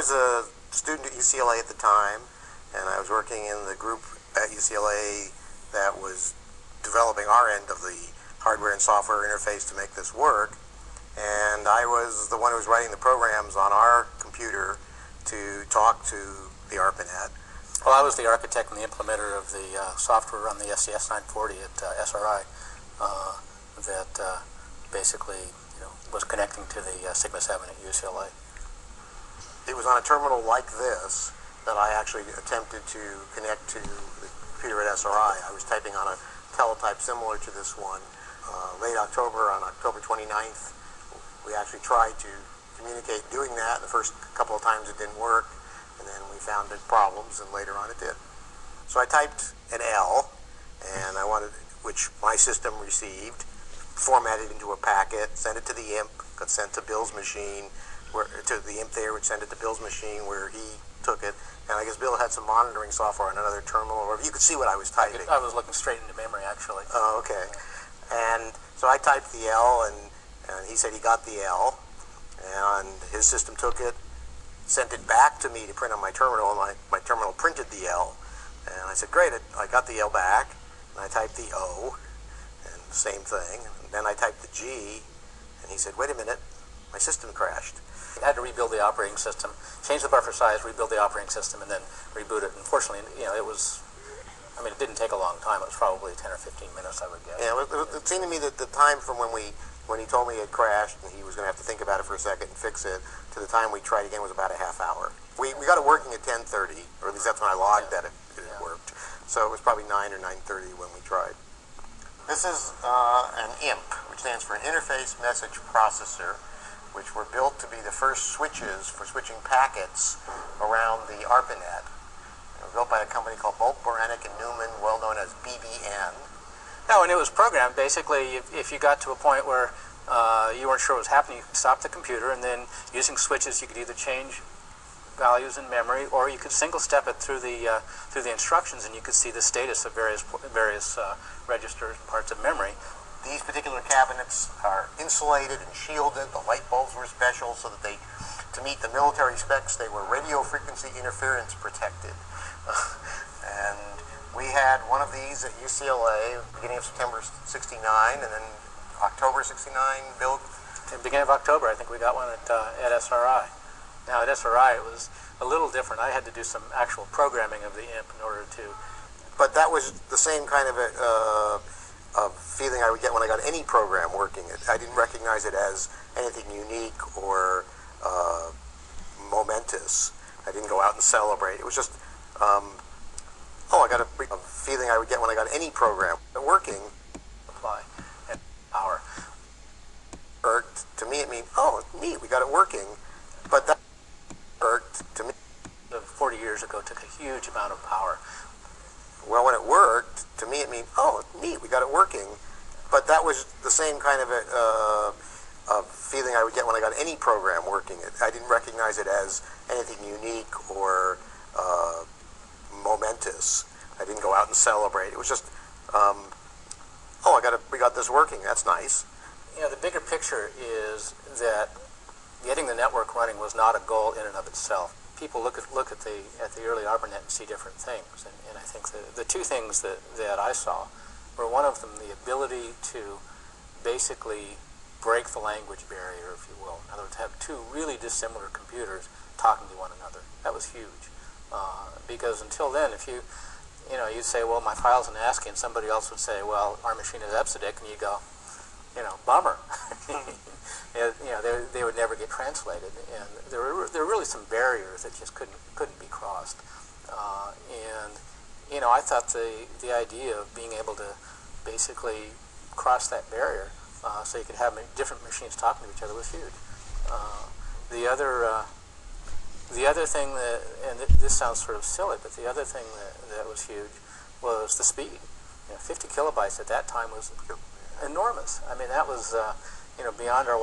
was a student at UCLA at the time, and I was working in the group at UCLA that was developing our end of the hardware and software interface to make this work. And I was the one who was writing the programs on our computer to talk to the ARPANet. Well, I was the architect and the implementer of the software on the SCS 940 at SRI that basically was connecting to the Sigma 7 at UCLA. It was on a terminal like this that I actually attempted to connect to the computer at SRI. I was typing on a teletype similar to this one. Late October, on October 29th, we actually tried to communicate doing that. The first couple of times it didn't work, and then we found problems, and later on it did. So I typed an L, and I wanted, which my system received, formatted into a packet, sent it to the IMP, got sent to Bill's machine, to the IMP there, which sent it to Bill's machine where he took it. And I guess Bill had some monitoring software on another terminal, or you could see what I was typing. I was looking straight into memory, actually. Oh, okay. And so I typed the L, and he said he got the L, and his system took it, sent it back to me to print on my terminal, and my terminal printed the L. And I said, great, I got the L back, and I typed the O, and the same thing. And then I typed the G, and he said, wait a minute, my system crashed. I had to rebuild the operating system, change the buffer size, rebuild the operating system, and then reboot it. Unfortunately, it didn't take a long time. It was probably 10 or 15 minutes, I would guess. Yeah, it seemed to me that the time from when he told me it crashed and he was going to have to think about it for a second and fix it, to the time we tried again was about a half hour. We got it working at 10:30, or at least that's when I logged that it worked. So it was probably 9 or 9:30 when we tried. This is an IMP, which stands for Interface Message Processor, which were built to be the first switches for switching packets around the ARPANet. They were built by a company called Bolt, Beranek, and Newman, well known as BBN. No, and it was programmed. Basically, if you got to a point where you weren't sure what was happening, you could stop the computer, and then using switches, you could either change values in memory, or you could single step it through the instructions, and you could see the status of various registers and parts of memory. These particular cabinets are insulated and shielded. The light bulbs were special so that to meet the military specs, they were radio frequency interference protected. And we had one of these at UCLA beginning of September '69, and then October '69, Bill? At the beginning of October, I think we got one at SRI. Now, at SRI, it was a little different. I had to do some actual programming of the IMP in order to... But that was the same kind of a feeling I would get when I got any program working. I didn't recognize it as anything unique or momentous. I didn't go out and celebrate. It was just, I got a feeling I would get when I got any program working. Apply and power. To me, it means, oh, neat, we got it working. But that to me. 40 years ago, took a huge amount of power. Well, when it worked, to me it means, oh, neat, we got it working. But that was the same kind of a feeling I would get when I got any program working. I didn't recognize it as anything unique or momentous. I didn't go out and celebrate. It was just, we got this working. That's nice. The bigger picture is that getting the network running was not a goal in and of itself. People look at the early ARPANet and see different things, and I think the two things that I saw were, one of them, the ability to basically break the language barrier, if you will. In other words, have two really dissimilar computers talking to one another. That was huge, because until then, if you'd say, well, my file's in ASCII, and somebody else would say, well, our machine is EBCDIC, and you go, bummer. They would never get translated, and there were really some barriers that just couldn't be crossed. I thought the idea of being able to basically cross that barrier so you could have different machines talking to each other was huge. The other thing and this sounds sort of silly, but the other thing that was huge was the speed. 50 kilobytes at that time was enormous. I mean, that was beyond our